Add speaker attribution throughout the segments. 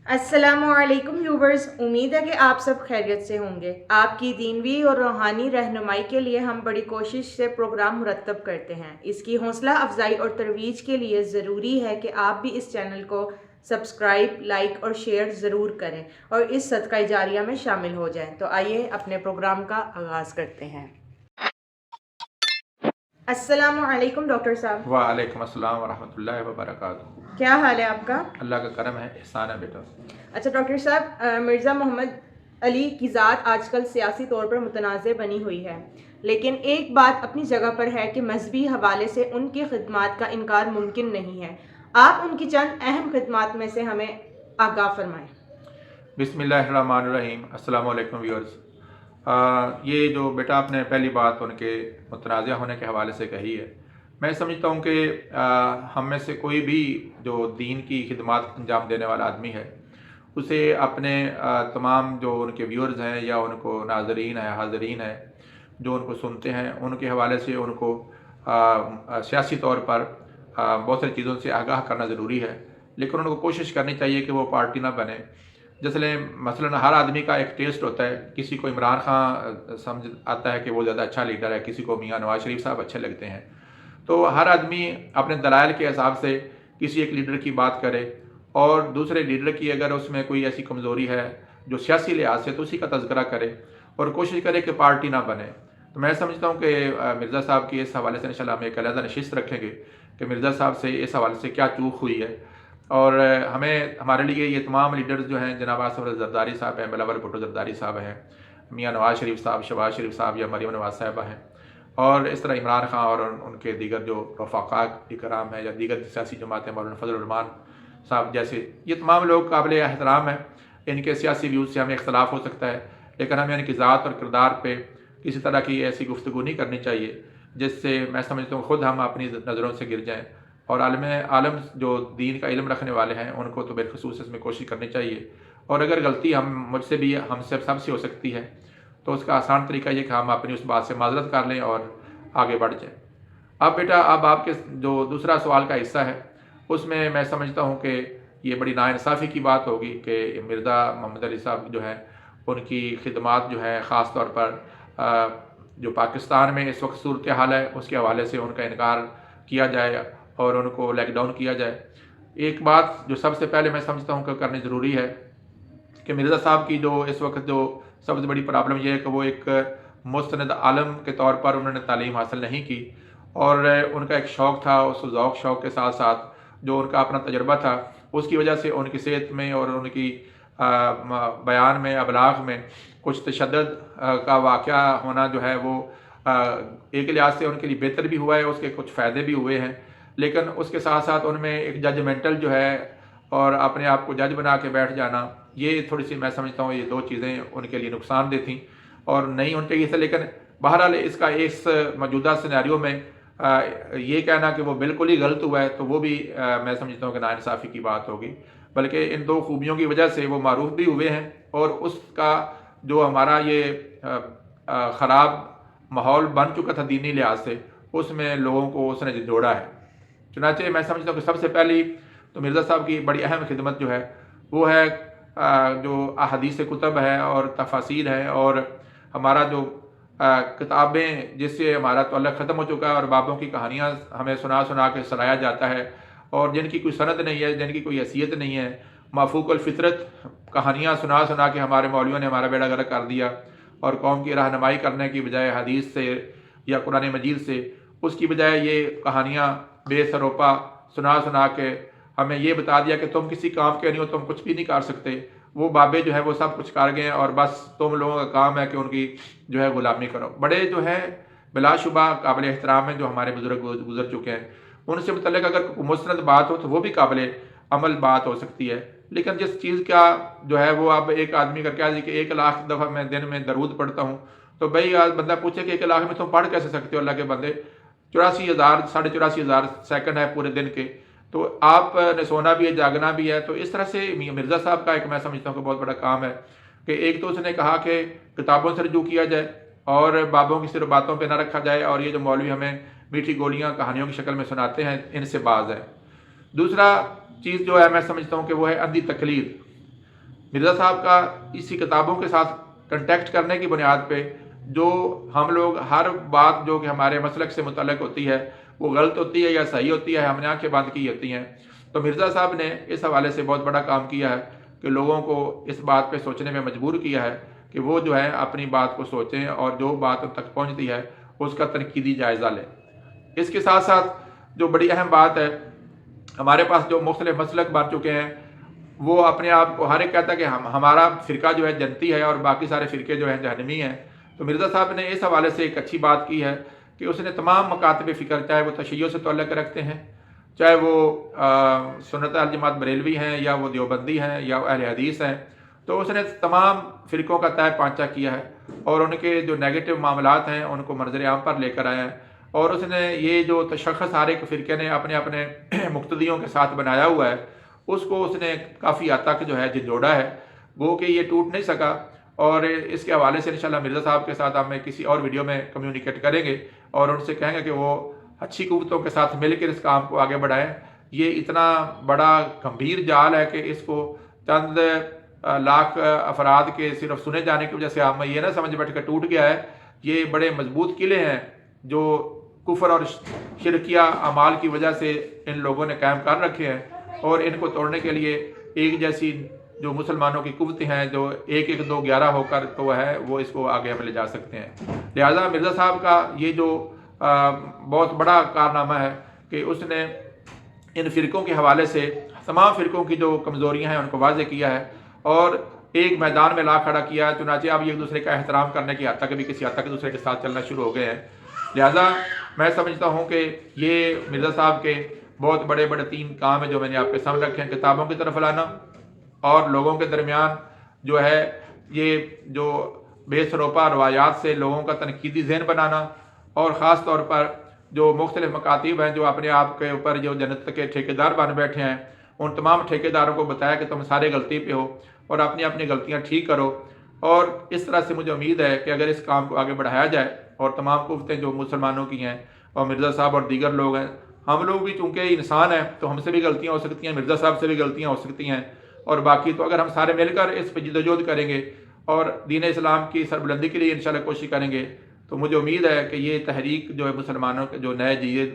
Speaker 1: अस्सलामुअलैकुम व्यूवर्स, उम्मीद है कि आप सब खैरियत से होंगे। आपकी दीनवी और रूहानी रहनुमाई के लिए हम बड़ी कोशिश से प्रोग्राम मुरतब करते हैं। इसकी हौसला अफजाई और तरवीज के लिए ज़रूरी है कि आप भी इस चैनल को सब्सक्राइब, लाइक और शेयर ज़रूर करें और इस सदका जारिया में शामिल हो जाएं। तो आइए अपने प्रोग्राम का आगाज़ करते हैं। अस्सलामुअलैकुम डॉक्टर साहब।
Speaker 2: वालेकुम अस्सलाम वरहमतुल्लाहि वबरकातुहू।
Speaker 1: क्या हाल है आपका?
Speaker 2: अल्लाह का करम है, एहसान है बेटा।
Speaker 1: अच्छा डॉक्टर साहब, मिर्ज़ा मोहम्मद अली की ज़ात आजकल सियासी तौर पर मुतनाज़ बनी हुई है, लेकिन एक बात अपनी जगह पर है कि मजहबी हवाले से उनकी खिदमात का इनकार मुमकिन नहीं है। आप उनकी चंद अहम खिदमात में से हमें आगाह फरमाएँ।
Speaker 2: बिस्मिल्लाहिर्रहमानिर्रहीम। अस्सलाम वालेकुम व्यूअर्स। ये जो बेटा आपने पहली बात उनके मुतनाज़ होने के हवाले से कही है, मैं समझता हूँ कि हम में से कोई भी जो दीन की खिदमत अंजाम देने वाला आदमी है, उसे अपने तमाम जो उनके व्यूअर्स हैं या उनको नाजरीन है, हाजरीन है, जो उनको सुनते हैं, उनके हवाले से उनको सियासी तौर पर बहुत सारी चीज़ों से आगाह करना ज़रूरी है। लेकिन उनको कोशिश करनी चाहिए कि वो पार्टी ना बने। जैसे मसलन हर आदमी का एक टेस्ट होता है। किसी को इमरान खान समझ आता है कि वो ज़्यादा अच्छा लीडर है, किसी को मियाँ नवाज शरीफ साहब अच्छे लगते हैं। तो हर आदमी अपने दलाइल के हिसाब से किसी एक लीडर की बात करे और दूसरे लीडर की अगर उसमें कोई ऐसी कमज़ोरी है जो सियासी लिहाज से, तो उसी का तज़किरा करे और कोशिश करे कि पार्टी ना बने। तो मैं समझता हूँ कि मिर्ज़ा साहब की इस हवाले से इंशाल्लाह हम एक अलग नशिस्त रखेंगे कि मिर्ज़ा साहब से इस हवाले से क्या चूक हुई है। और हमें हमारे लिए ये तमाम लीडर्स जो हैं, जनाब आसिफ ज़रदारी साहब हैं, बिलावल भुट्टो ज़रदारी साहब हैं, मियाँ नवाज शरीफ साहब, शहबाज शरीफ साहब या मरीम नवाज साहिबा हैं, और इस तरह इमरान खान और उनके दीगर जो रफ़ाक़ा इकराम हैं या दीगर सियासी जमातें, मौलाना फजल रहमान साहब जैसे, ये तमाम लोग काबिल एहतराम हैं। इनके सियासी व्यूज़ से हमें इख्तलाफ हो सकता है, लेकिन हमें इनकी ज़ात और किरदार पे किसी तरह की ऐसी गुफ्तगू नहीं करनी चाहिए जिससे मैं समझता हूँ ख़ुद हम अपनी नज़रों से गिर जाएँ। और आलम जो दीन का इल्म रखने वाले हैं, उनको तो बिलखसूस इसमें कोशिश करनी चाहिए। और अगर गलती मुझसे भी, हमसे सबसे हो सकती है, तो उसका आसान तरीका ये कि हम अपनी उस बात से माजरत कर लें और आगे बढ़ जाएँ। अब बेटा, अब आपके जो दूसरा सवाल का हिस्सा है, उसमें मैं समझता हूँ कि ये बड़ी नाइंसाफ़ी की बात होगी कि मिर्ज़ा मोहम्मद अली साहब जो हैं, उनकी खिदमात जो है ख़ास तौर पर जो पाकिस्तान में इस वक्त सूरत हाल है, उसके हवाले से उनका इनकार किया जाए और उनको लेग डाउन किया जाए। एक बात जो सबसे पहले मैं समझता हूँ कि करनी ज़रूरी है कि मिर्ज़ा साहब की जो इस वक्त जो सबसे बड़ी प्रॉब्लम यह है कि वो एक मुस्तनद आलम के तौर पर उन्होंने तालीम हासिल नहीं की और उनका एक शौक़ था, उस शौक़ के साथ साथ जो उनका अपना तजर्बा था, उसकी वजह से उनकी सेहत में और उनकी बयान में, अबलाग में कुछ तशद्दुद का वाक़या होना जो है वो एक लिहाज से उनके लिए बेहतर भी हुआ है, उसके कुछ फ़ायदे भी हुए हैं। लेकिन उसके साथ साथ उनमें एक जजमेंटल जो है और अपने आप को जज बना के बैठ जाना, ये थोड़ी सी मैं समझता हूँ ये दो चीज़ें उनके लिए नुकसानदेह थी और नहीं होनी चाहिए थी। लेकिन बहरहाल इसका इस मौजूदा सिनेरियो में ये कहना कि वो बिल्कुल ही गलत हुआ है, तो वो भी मैं समझता हूँ कि नाइंसाफ़ी की बात होगी। बल्कि इन दो खूबियों की वजह से वो मारूफ भी हुए हैं और उसका जो हमारा ये ख़राब माहौल बन चुका था दीनी लिहाज से, उसमें लोगों को उसने जोड़ा है। चुनांचे मैं समझता हूँ कि सबसे पहली तो मिर्ज़ा साहब की बड़ी अहम खिदमत जो है वो है जो अहादीस कुतब है और तफासीर है और हमारा जो किताबें जिससे हमारा तअल्लुक़ ख़त्म हो चुका है और बाबों की कहानियाँ हमें सुना सुना के सुनाया जाता है और जिनकी कोई सनद नहीं है, जिनकी कोई हैसियत नहीं है, माफ़ूक़ुल फ़ितरत कहानियाँ सुना सुना के हमारे मौलवियों ने हमारा बेड़ा गर्क कर दिया और कौम की रहनुमाई करने की बजाय हदीस से या कुरान मजीद से, उसकी बजाय ये कहानियाँ बेसरोपा सुना सुना के हमें ये बता दिया कि तुम किसी काम के नहीं हो, तुम कुछ भी नहीं कर सकते। वो बाबे जो है वो सब कुछ कर गए और बस तुम लोगों का काम है कि उनकी जो है ग़ुलामी करो। बड़े जो है बिलाशुबा काबिल एहतराम हैं जो हमारे बुज़ुर्ग गुज़र चुके हैं, उनसे मुतल्लिक़ अगर मुस्तनद बात हो तो वो भी काबिल अमल बात हो सकती है। लेकिन जिस चीज़ का जो है वो अब एक आदमी का क्या है कि 1 लाख दफ़ा मैं दिन में दरूद पढ़ता हूँ, तो भाई आज बंदा पूछे कि 1 लाख में तुम पढ़ कैसे सकते हो अल्लाह के बंदे? 84,000 साढ़े 84,000 सेकंड है पूरे दिन के, तो आपने सोना भी है, जागना भी है। तो इस तरह से मिर्ज़ा साहब का एक मैं समझता हूँ कि बहुत बड़ा काम है कि एक तो उसने कहा कि किताबों से रुजू किया जाए और बाबों की सिर्फ बातों पे ना रखा जाए और ये जो मौलवी हमें मीठी गोलियाँ कहानियों की शक्ल में सुनाते हैं, इनसे बाज है। दूसरा चीज़ जो है मैं समझता हूँ कि वो है अंधी तकलीद। مرزا صاحب کا اسی کتابوں کے ساتھ کنٹیکٹ کرنے کی بنیاد پہ جو ہم لوگ ہر بات جو کہ ہمارے مسلک سے متعلق ہوتی ہے وہ غلط ہوتی ہے یا صحیح ہوتی ہے، ہم نے آنکھیں بند کی ہوتی ہیں. تو مرزا صاحب نے اس حوالے سے بہت بڑا کام کیا ہے کہ لوگوں کو اس بات پہ سوچنے میں مجبور کیا ہے کہ وہ جو ہے اپنی بات کو سوچیں اور جو بات ان تک پہنچتی ہے اس کا تنقیدی جائزہ لیں. اس کے ساتھ ساتھ جو بڑی اہم بات ہے، ہمارے پاس جو مختلف مسلک بن چکے ہیں وہ اپنے آپ کو ہر ایک کہتا ہے کہ ہمارا فرقہ جو ہے جنتی ہے اور باقی سارے فرقے جو ہیں جہنمی ہیں. تو مرزا صاحب نے اس حوالے سے ایک اچھی بات کی ہے کہ اس نے تمام مکاتب فکر، چاہے وہ تشیع سے تعلق رکھتے ہیں، چاہے وہ سنت الجماعت بریلوی ہیں یا وہ دیوبندی ہیں یا وہ اہل حدیث ہیں، تو اس نے تمام فرقوں کا تہہ پانچہ کیا ہے اور ان کے جو نیگیٹو معاملات ہیں ان کو منظر عام پر لے کر آیا ہے. اور اس نے یہ جو تشخص ہر ایک فرقے نے اپنے اپنے مقتدیوں کے ساتھ بنایا ہوا ہے اس کو اس نے کافی حد تک جو ہے جھنجھوڑا ہے، وہ کہ یہ ٹوٹ نہیں سکا. اور اس کے حوالے سے انشاءاللہ مرزا صاحب کے ساتھ ہم کسی اور ویڈیو میں کمیونیکیٹ کریں گے اور ان سے کہیں گے کہ وہ اچھی قوتوں کے ساتھ مل کر اس کام کو آگے بڑھائیں. یہ اتنا بڑا گمبھیر جال ہے کہ اس کو چند لاکھ افراد کے صرف سنے جانے کی وجہ سے ہم یہ نہ سمجھ بیٹھ کر ٹوٹ گیا ہے. یہ بڑے مضبوط قلعے ہیں جو کفر اور شرکیہ اعمال کی وجہ سے ان لوگوں نے قائم کر رکھے ہیں، اور ان کو توڑنے کے لیے ایک جیسی جو مسلمانوں کی قوتیں ہیں جو 1 1 2 11 ہو کر تو ہے وہ اس کو آگے ہم لے جا سکتے ہیں. لہذا مرزا صاحب کا یہ جو بہت بڑا کارنامہ ہے کہ اس نے ان فرقوں کے حوالے سے تمام فرقوں کی جو کمزوریاں ہیں ان کو واضح کیا ہے اور ایک میدان میں لا کھڑا کیا ہے. چنانچہ اب یہ ایک دوسرے کا احترام کرنے کی حد تک بھی کسی حد تک دوسرے کے ساتھ چلنا شروع ہو گئے ہیں. لہذا میں سمجھتا ہوں کہ یہ مرزا صاحب کے بہت بڑے بڑے 3 کام ہیں جو میں نے آپ کے سامنے رکھے ہیں: کتابوں کی طرف لانا اور لوگوں کے درمیان جو ہے یہ جو بے سروپا روایات سے لوگوں کا تنقیدی ذہن بنانا، اور خاص طور پر جو مختلف مکاتب ہیں جو اپنے آپ کے اوپر جو جنت کے ٹھیکیدار بن بیٹھے ہیں ان تمام ٹھیکیداروں کو بتایا کہ تم سارے غلطی پہ ہو اور اپنی اپنی غلطیاں ٹھیک کرو. اور اس طرح سے مجھے امید ہے کہ اگر اس کام کو آگے بڑھایا جائے اور تمام قوتیں جو مسلمانوں کی ہیں اور مرزا صاحب اور دیگر لوگ ہیں، ہم لوگ بھی چونکہ انسان ہیں تو ہم سے بھی غلطیاں ہو سکتی ہیں، مرزا صاحب سے بھی غلطیاں ہو سکتی ہیں، اور باقی تو اگر ہم سارے مل کر اس پہ جدوجہد کریں گے اور دین اسلام کی سربلندی کے لیے انشاءاللہ کوشش کریں گے تو مجھے امید ہے کہ یہ تحریک جو ہے مسلمانوں کے جو نئے جدید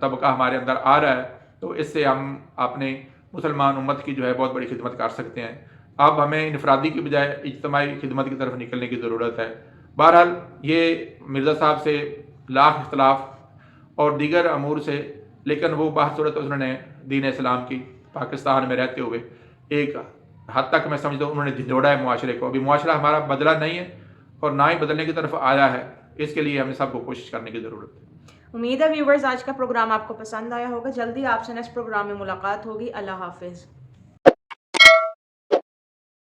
Speaker 2: طبقہ ہمارے اندر آ رہا ہے تو اس سے ہم اپنے مسلمان امت کی جو ہے بہت بڑی خدمت کر سکتے ہیں. اب ہمیں انفرادی کی بجائے اجتماعی خدمت کی طرف نکلنے کی ضرورت ہے. بہرحال یہ مرزا صاحب سے لاکھ اختلاف اور دیگر امور سے، لیکن وہ بصورت انہوں نے دین اسلام کی پاکستان میں رہتے ہوئے ایک حد تک میں سمجھتا ہوں انہوں نے جھنجھوڑا ہے معاشرے کو. ابھی معاشرہ ہمارا بدلا نہیں ہے اور نہ ہی بدلنے کی طرف آیا ہے، اس کے لیے ہمیں سب کو کوشش کرنے کی ضرورت ہے.
Speaker 1: امید ہے ویورز آج کا پروگرام آپ کو پسند آیا ہوگا. جلدی آپ سے نیکسٹ پروگرام میں ملاقات ہوگی. اللہ حافظ.